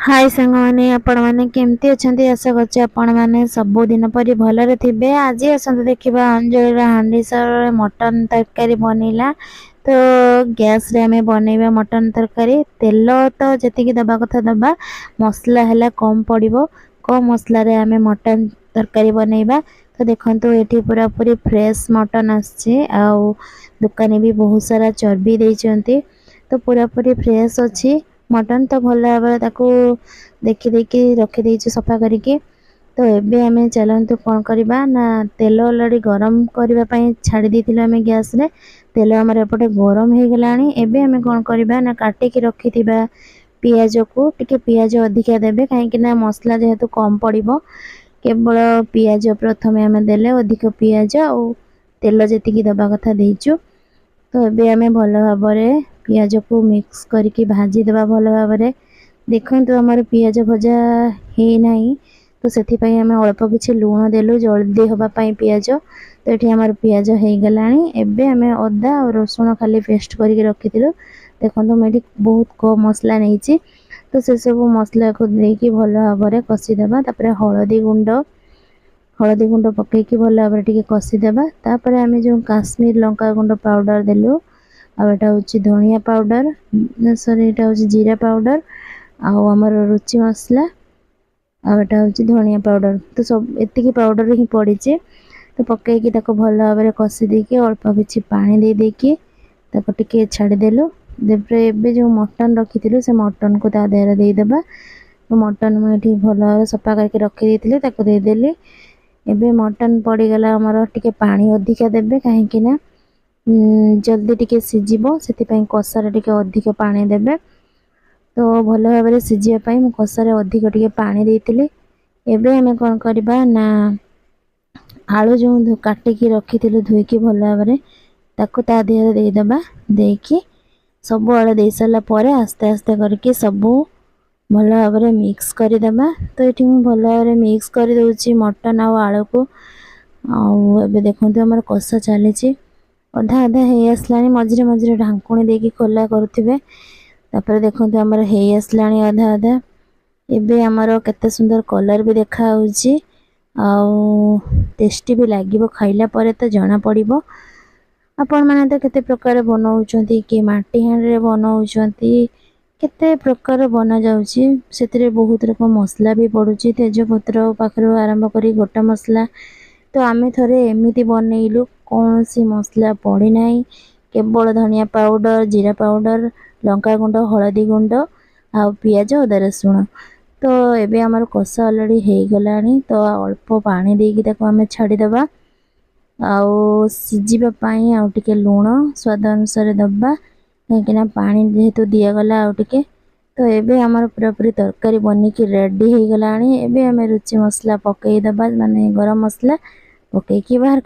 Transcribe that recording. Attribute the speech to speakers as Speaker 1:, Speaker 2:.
Speaker 1: हाय सांग मैंने आपण मैंने केमती अच्छा आशा कर सबुदिन परी भलरे थे। आज आसत देखा अंजलि हांडी सर मटन तरकारी बनइला। तो गैस रे आमे बनइबा मटन तरकारी। तेल तो जी दबा कथा दबा, मसला है कम पड़ो, कम मसला रे आमे मटन तरकारी बनइबा। तो देखो ये पूरा पूरी फ्रेश मटन आसी, दुकानी भी बहुत सारा चर्बी देइचंती। तो पूरा पूरी फ्रेश अच्छी मटन। तो भल भाव देखी देखी रखी देइछु सफा करके। तो एबे आमे चलंतु कौन करबा ना, तेल ऑलरेडी गरम करबा पई छाड़ी देथिलो आमे गैस रे। तेल हमर एपटे गरम हे गलानी। एबे आमे कौन करबा ना, काटी के रखिथिबा पियाज को टिके पियाज अधिका देबे, काहे कि ना मसला जेहेतु कम पड़िबो। केवल पियाज प्रथमे आमे देले अधिक पियाज और तेल जेतिकी दबा कथा देइछु। तो एबे आमे भल भाबरे पियाज को मिक्स करके भाजी देबा भल भाबरे। देखो तो हमारे पियाज भजा हे नहीं, तो से आम अल्प किसी लुण देलु जल्दी हाँपाई पियाज। तो ये आम पियाज हो गलानी। एबे आम अदा और रसुण खाली पेस्ट करके रखी। देखो मुझे बहुत कम मसला नहीं, तो से सब मसला को देकी भल भाव कषिदेबा। हलदी गुंड पकईकी भल भाव टे कषिदेबा। तापर आम जो काश्मीर लंका गुंड पाउडर देलु, आटा हूँ धनिया पाउडर, सॉरी एटा हूँ जीरा पाउडर, आमर रुचि मसला, आटा हूँ धनिया पाउडर। तो सब एतिकी पाउडर ही पड़ी। तो पकईकी भल भाव कषि देकी अल्प किसी पानी दे देकी टिके छाड़देलु। एबे जो मटन रखी से मटन को ता देहरे देदेबा। तो मटन मुझे भल भाव सफा करके रखी देदेली। एबे मटन पड़गला आमर टिके पानी अधिका देबे, कहीं जल्दी टिके सिझिबो, सेतिपई कषारे टिके अधिक पानी देबे। तो भल भाव सिझापी मु कषारे अधिक टिके पानी देइतिली। एबे आमे कोन करबा ना, आलू जो काटिकी रखी धोईकी भल भाव ताकू ता देहरे देदेबा। देकी सब आड़े दे सारा पर आस्ते आस्ते करके सब भल भाव मिक्स करदेबा। तो ये भल भाव मिक्स कर दउची मटन आलू को। आबे देखो आमर कषा चली अधा अधा हे आसलानी, मझे मझे ढांकुणी देकी खोला करुथिबे। तापर देखो आमर हे आसलानी अधा अधा। एबे आमर केते सुंदर कलर भी देखा होउची, टेस्टी भी लागिबो खाइला परे तो जना पड़िबो। आपण माने तो केते प्रकार बनाउचंती, कि माटी हांडी रे बनाउचंती, केते प्रकार बना जाउची। सेतरे बहुत रकम मसला भी पड़ुची, तेजपत्र पाखरु आरंभ करी गोटा मसला। तो आमे थरे एमिति बनइलु, कौन सी मसला पड़ी नहीं, केवल धनिया पाउडर, जीरा पाउडर, लंका गुंड, हलदी गुंड आ पियाज अदा रसुण। तो एबे आमर कषा ऑलरेडी हे गलानी। तो अल्प पानी देकी ताको आमे छाड़ीदेबा। सिझिबा पई आउ टिके लुण स्वाद अनुसार दबा, कहीं पानी जेहेतु दिया गला आउ टिके। तो एबे आमर पूरा पूरी तरकारी बनिकी रेडी हो गलानी। एबे आमे रुचि मसला पकई दबा, माने गरम मसला पकईकी बाहर